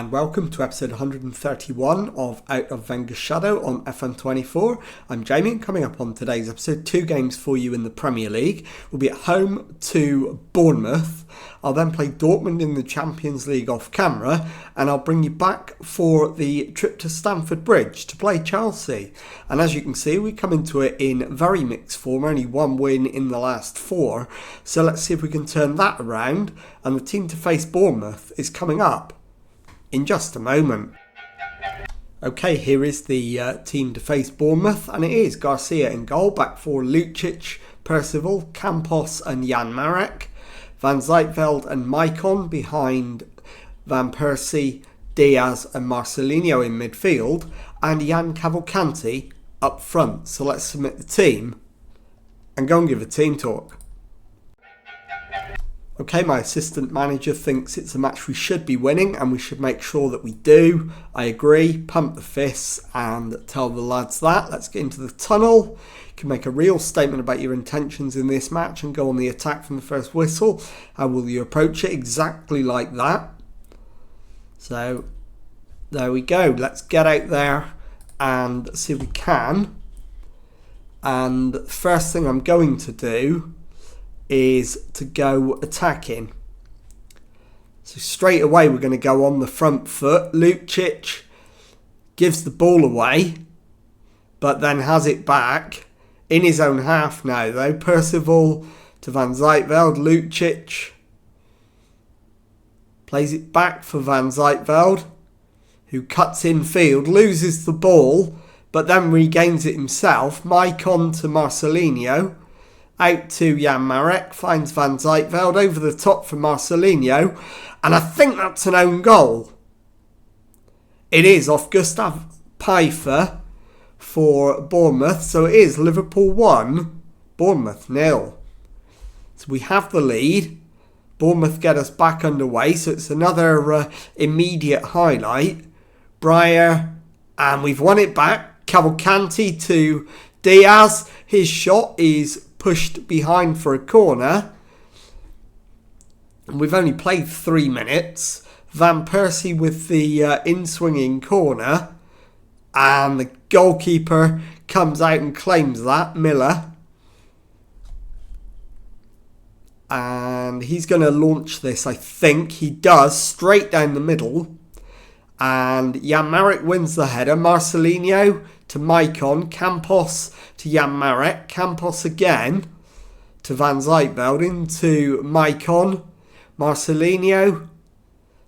and welcome to episode 131 of Out of Wenger's Shadow on FM24. I'm Jamie, and coming up on today's episode, 2 games for you in the Premier League. We'll be at home to Bournemouth. I'll then play Dortmund in the Champions League off camera, and I'll bring you back for the trip to Stamford Bridge to play Chelsea. And as you can see, we come into it in very mixed form, only 1 win in the last 4. So let's see if we can turn that around, and the team to face Bournemouth is coming up in just a moment. Okay, here is the team to face Bournemouth, and it is Garcia in goal, back for Lucic, Percival, Campos and Jan Marek. Van Zijtveld and Maicon behind Van Persie, Diaz and Marcelinho in midfield, and Jan Cavalcanti up front. So let's submit the team and go and give a team talk. Okay, my assistant manager thinks it's a match we should be winning and we should make sure that we do. I agree, pump the fists and tell the lads that. Let's get into the tunnel. You can make a real statement about your intentions in this match and go on the attack from the first whistle. How will you approach it? Exactly like that. So, there we go. Let's get out there and see if we can. And the first thing I'm going to do is to go attacking. So straight away we're going to go on the front foot. Lucic gives the ball away, but then has it back in his own half now though. Percival to Van Zijtveld. Lucic plays it back for Van Zijtveld, who cuts in field, loses the ball, but then regains it himself. Maicon to Marcelinho. Out to Jan Marek, finds Van Zijtveld, over the top for Marcelinho, and I think that's an own goal. It is off Gustav Pfeiffer for Bournemouth, so it is Liverpool 1, Bournemouth 0. So we have the lead. Bournemouth get us back underway, so it's another immediate highlight. Breyer, and we've won it back. Cavalcanti to Diaz. His shot is pushed behind for a corner. And we've only played 3 minutes. Van Persie with the in-swinging corner. And the goalkeeper comes out and claims that, Miller. And he's going to launch this, I think. He does, straight down the middle. And Jan Marek wins the header. Marcelinho to Maicon. Campos to Jan Marek. Campos again to Van Zijtveld. Into Maicon. Marcelinho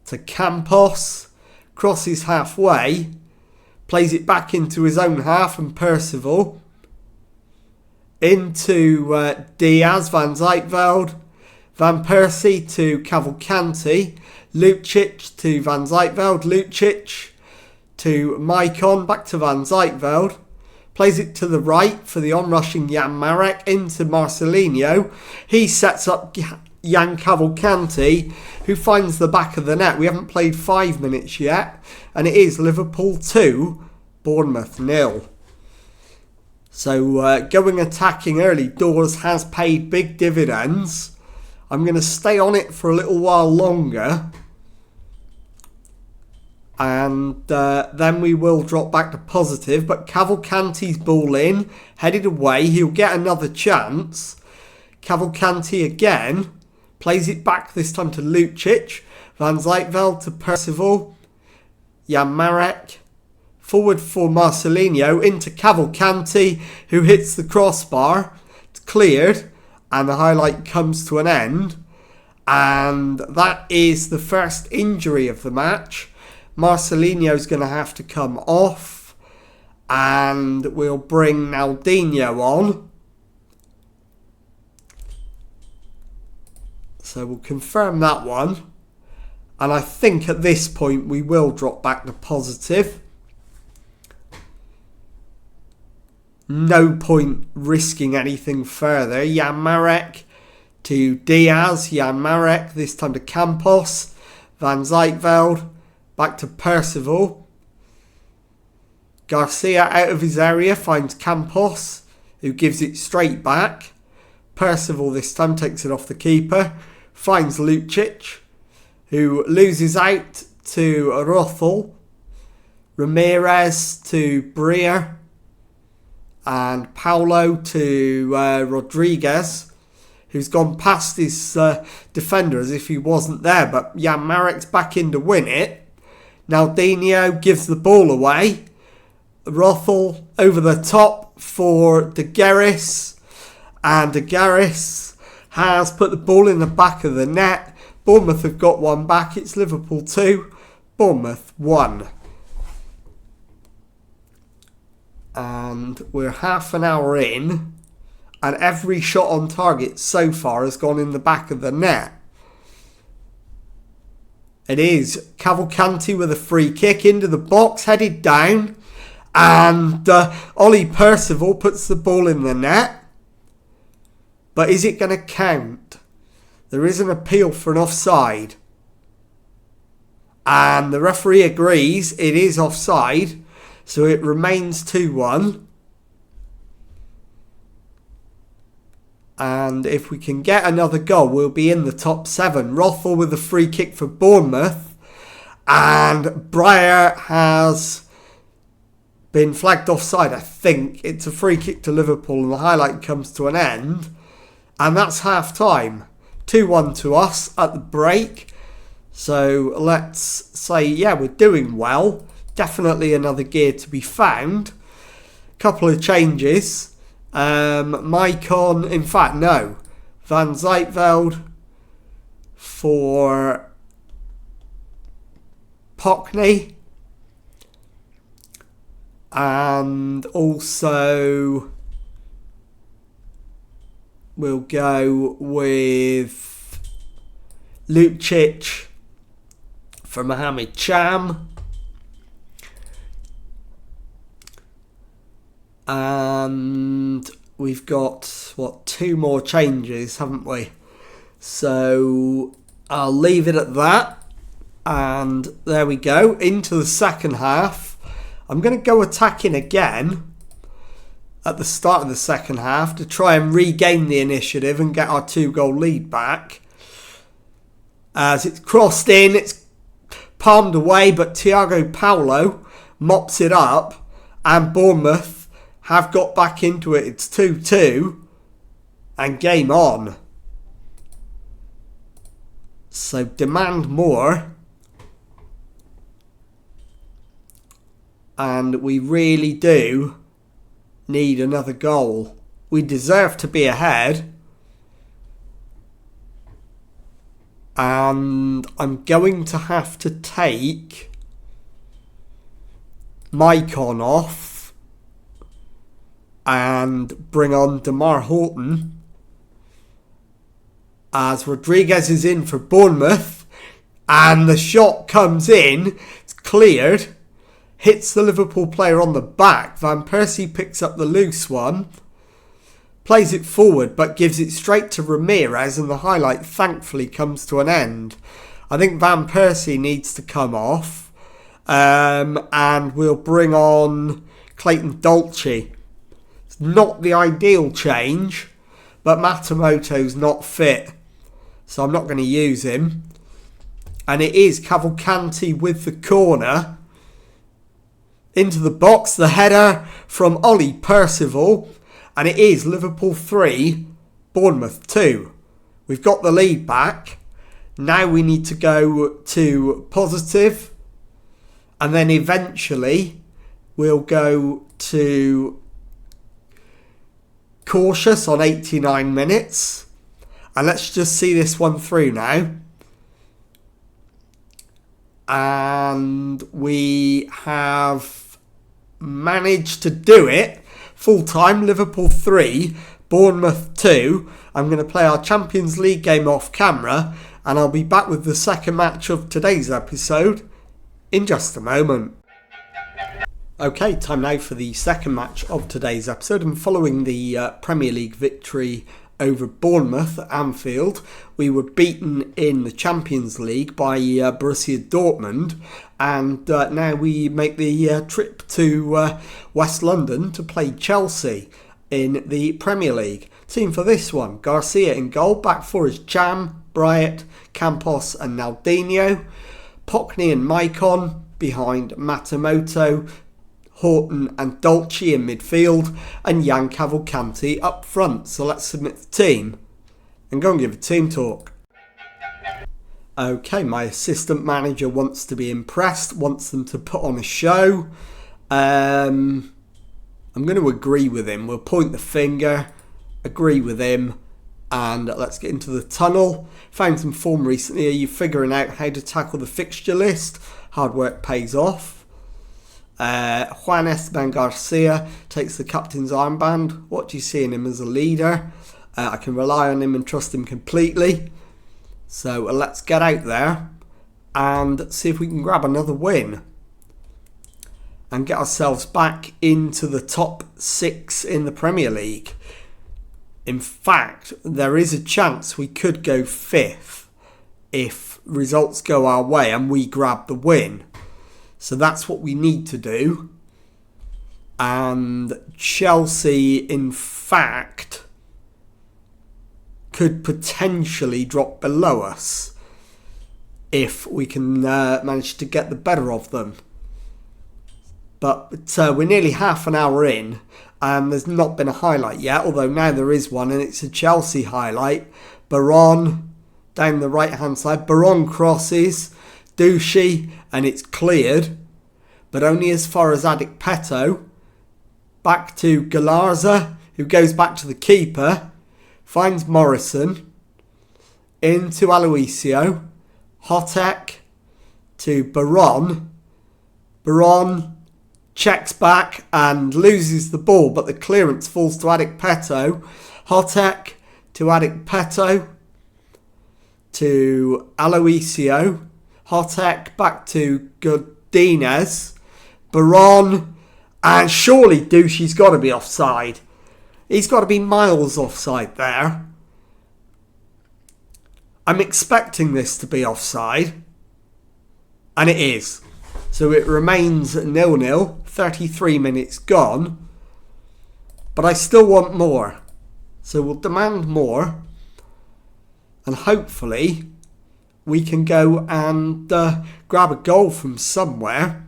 to Campos. Crosses halfway. Plays it back into his own half, and Percival. Into Diaz. Van Zijtveld. Van Persie to Cavalcanti. Lucic to Van Zijtveld. Lucic to Maicon. Back to Van Zijtveld. Plays it to the right for the onrushing Jan Marek. Into Marcelinho. He sets up Jan Cavalcanti, who finds the back of the net. We haven't played 5 minutes yet. And it is Liverpool 2, Bournemouth 0. So going attacking early doors has paid big dividends. I'm going to stay on it for a little while longer. And then we will drop back to positive. But Cavalcanti's ball in, headed away. He'll get another chance. Cavalcanti again. Plays it back this time to Lucic. Van Zijtveld to Percival. Jan Marek. Forward for Marcelinho. Into Cavalcanti, who hits the crossbar. It's cleared. And the highlight comes to an end. And that is the first injury of the match. Marcelinho's going to have to come off. And we'll bring Naldinho on. So we'll confirm that one. And I think at this point we will drop back to positive. No point risking anything further. Jan Marek to Diaz. Jan Marek, this time to Campos. Van Zijtveld. Back to Percival. Garcia out of his area finds Campos, who gives it straight back. Percival this time takes it off the keeper. Finds Lucic, who loses out to Rothel, Ramirez to Breer, and Paulo to Rodriguez, who's gone past his defender as if he wasn't there, but Jan Marek's back in to win it. Naldinho gives the ball away. Rothel over the top for De Gerris, and De Gerris has put the ball in the back of the net. Bournemouth have got one back. It's Liverpool 2, Bournemouth 1. And we're half an hour in, and every shot on target so far has gone in the back of the net. It is Cavalcanti with a free kick into the box, headed down, and Ollie Percival puts the ball in the net. But is it going to count? There is an appeal for an offside, and the referee agrees it is offside, so it remains 2-1. And if we can get another goal, we'll be in the top 7. Rothel with a free kick for Bournemouth. And Breyer has been flagged offside, I think. It's a free kick to Liverpool and the highlight comes to an end. And that's half time. 2-1 to us at the break. So let's say, yeah, we're doing well. Definitely another gear to be found. Couple of changes. Maicon, in fact, no. Van Zijtveld for Pockney. And also we'll go with Lucic for Mohamed Cham. And we've got, 2 more changes, haven't we? So I'll leave it at that. And there we go, into the second half. I'm going to go attacking again at the start of the second half to try and regain the initiative and get our 2-goal lead back. As it's crossed in, it's palmed away, but Thiago Paulo mops it up, and Bournemouth have got back into it. It's 2-2 and game on. So demand more. And we really do need another goal. We deserve to be ahead. And I'm going to have to take Maicon off and bring on Demar Horton, as Rodriguez is in for Bournemouth, and the shot comes in, it's cleared, hits the Liverpool player on the back. Van Persie picks up the loose one, plays it forward but gives it straight to Ramirez, and the highlight thankfully comes to an end. I think Van Persie needs to come off, and we'll bring on Clayton Dolce. Not the ideal change, but Matsumoto's not fit, so I'm not going to use him. And it is Cavalcanti with the corner. Into the box, the header from Ollie Percival, and it is Liverpool 3, Bournemouth 2. We've got the lead back. Now we need to go to positive, and then eventually we'll go to cautious on 89 minutes. And let's just see this one through now. And we have managed to do it. Full time, Liverpool 3, Bournemouth 2. I'm going to play our Champions League game off camera, and I'll be back with the second match of today's episode in just a moment. Okay, time now for the second match of today's episode, and following the Premier League victory over Bournemouth at Anfield, we were beaten in the Champions League by Borussia Dortmund, and now we make the trip to West London to play Chelsea in the Premier League. Team for this one: Garcia in goal, back four is Cham, Bryant, Campos and Naldinho. Pockney and Maicon behind Matsumoto, Horton and Dolce in midfield, and Jan Cavalcanti up front. So let's submit the team and go and give a team talk. Okay, my assistant manager wants to be impressed, wants them to put on a show. I'm going to agree with him. We'll point the finger, agree with him, and let's get into the tunnel. Found some form recently. Are you figuring out how to tackle the fixture list? Hard work pays off. Juan Esteban Garcia takes the captain's armband. What do you see in him as a leader? I can rely on him and trust him completely. So let's get out there and see if we can grab another win and get ourselves back into the top 6 in the Premier League. In fact, there is a chance we could go 5th if results go our way and we grab the win. So that's what we need to do. And Chelsea, in fact, could potentially drop below us if we can manage to get the better of them. But we're nearly half an hour in and there's not been a highlight yet, although now there is one, and it's a Chelsea highlight. Baron down the right hand side. Baron crosses, Douchy, and it's cleared, but only as far as Adikpeto. Back to Galarza, who goes back to the keeper, finds Morrison, into Aloisio, Hotek to Baron. Baron checks back and loses the ball, but the clearance falls to Adikpeto. Hotek to Adikpeto to Aloisio. Hotek back to Godinez. Baron, and surely Douchy's got to be offside. He's got to be miles offside there. I'm expecting this to be offside, and it is. So it remains 0-0, 33 minutes gone, but I still want more. So we'll demand more, and hopefully we can go and grab a goal from somewhere.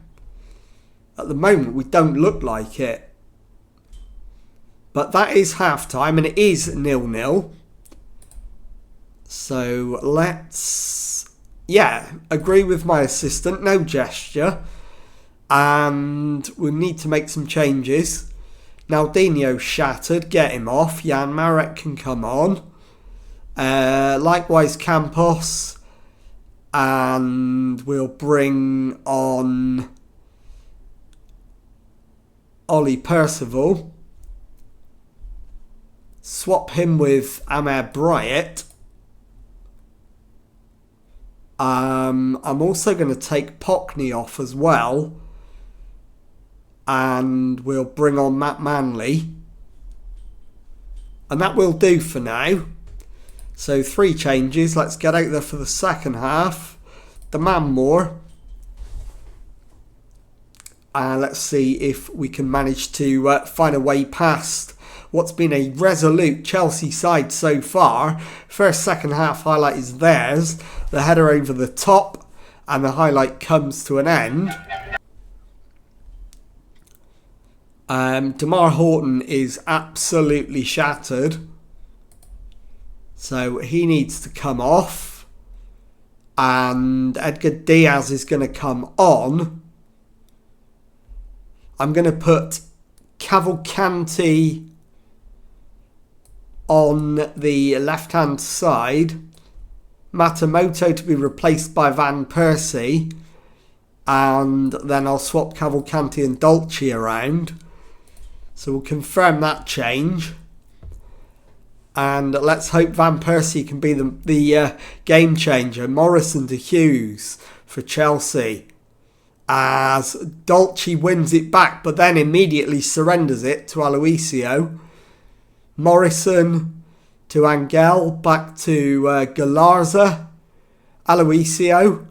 At the moment we don't look like it. But that is half-time, and it is 0-0. So let's, agree with my assistant. No gesture. And we need to make some changes. Naldinho shattered. Get him off. Jan Marek can come on. Likewise Campos. And we'll bring on Ollie Percival. Swap him with Amer Bryant. I'm also going to take Pockney off as well. And we'll bring on Matt Manley. And that will do for now. So 3 changes. Let's get out there for the second half. Demand more. And let's see if we can manage to find a way past what's been a resolute Chelsea side so far. First, second half highlight is theirs. The header over the top, and the highlight comes to an end. Damar Horton is absolutely shattered. So he needs to come off. And Edgar Diaz is going to come on. I'm going to put Cavalcanti on the left-hand side. Matsumoto to be replaced by Van Persie. And then I'll swap Cavalcanti and Dolce around. So we'll confirm that change. And let's hope Van Persie can be the game changer. Morrison to Hughes for Chelsea. As Dolce wins it back, but then immediately surrenders it to Aloisio. Morrison to Angel, back to Galarza. Aloisio.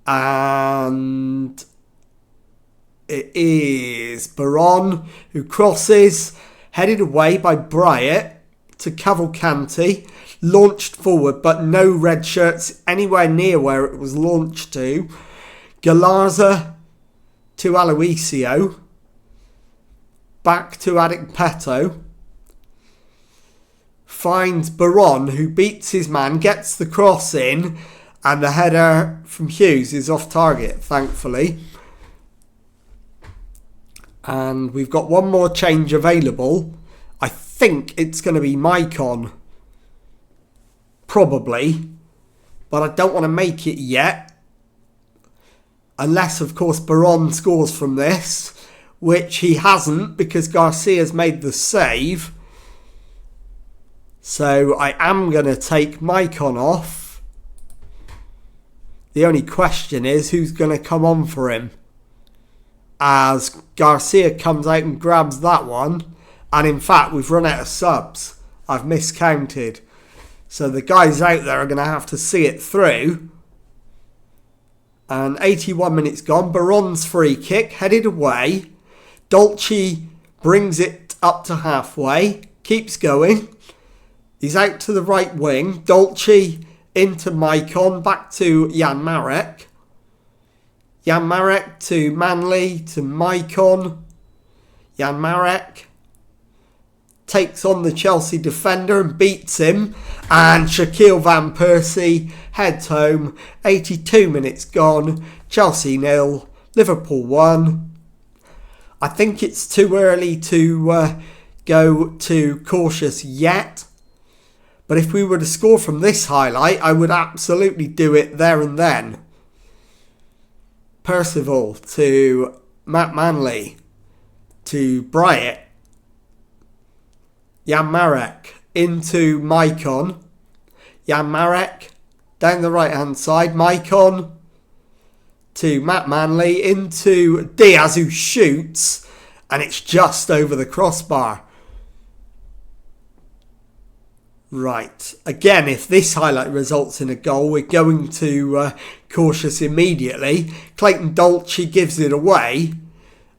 And it is Baron who crosses, headed away by Bryant to Cavalcanti. Launched forward, but no red shirts anywhere near where it was launched to. Galarza to Aloisio. Back to Adikpeto. Finds Baron, who beats his man, gets the cross in, and the header from Hughes is off target, thankfully. And we've got one more change available. I think it's going to be Maicon. Probably. But I don't want to make it yet. Unless, of course, Baron scores from this. Which he hasn't, because Garcia's made the save. So I am going to take Maicon off. The only question is who's going to come on for him. As Garcia comes out and grabs that one. And in fact, we've run out of subs. I've miscounted. So the guys out there are going to have to see it through. And 81 minutes gone. Baron's free kick, headed away. Dolce brings it up to halfway. Keeps going. He's out to the right wing. Dolce into Maicon. Back to Jan Marek. Jan Marek to Manley to Maicon. Jan Marek takes on the Chelsea defender and beats him. And Shaquille Van Persie heads home. 82 minutes gone. Chelsea 0. Liverpool 1. I think it's too early to go to cautious yet. But if we were to score from this highlight, I would absolutely do it there and then. Percival to Matt Manley to Bryant. Jan Marek into Maicon. Jan Marek down the right hand side. Maicon to Matt Manley into Diaz, who shoots, and it's just over the crossbar. Right, again, if this highlight results in a goal, we're going to cautious immediately. Clayton Dolce gives it away.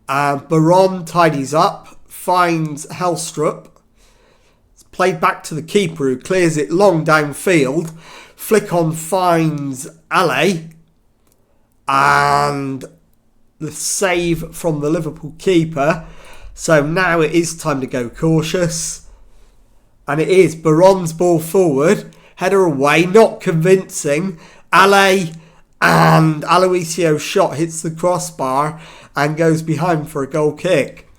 Baron tidies up, finds Helstrup. It's played back to the keeper, who clears it long downfield. Flick-on finds Ale. And the save from the Liverpool keeper. So now it is time to go cautious. And it is Baron's ball forward. Header away, not convincing. Ale and Aloisio's shot hits the crossbar and goes behind for a goal kick.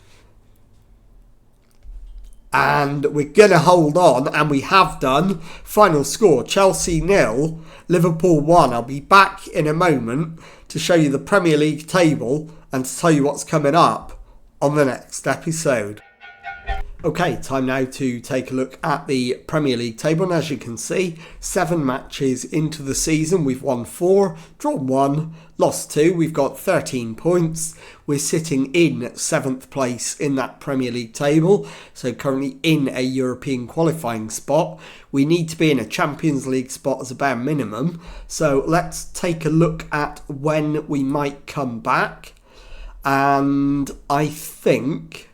And we're going to hold on, and we have done. Final score, Chelsea 0, Liverpool 1. I'll be back in a moment to show you the Premier League table and to tell you what's coming up on the next episode. Okay, time now to take a look at the Premier League table. And as you can see, 7 matches into the season. We've won 4, drawn 1, lost 2. We've got 13 points. We're sitting in 7th place in that Premier League table. So currently in a European qualifying spot. We need to be in a Champions League spot as a bare minimum. So let's take a look at when we might come back. And I think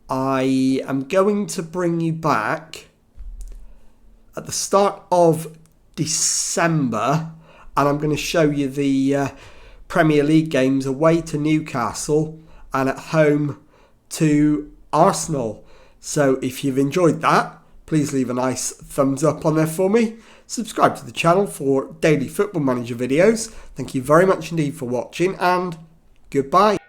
I am going to bring you back at the start of December, and I'm going to show you the Premier League games away to Newcastle and at home to Arsenal. So if you've enjoyed that, please leave a nice thumbs up on there for me. Subscribe to the channel for daily Football Manager videos. Thank you very much indeed for watching, and goodbye.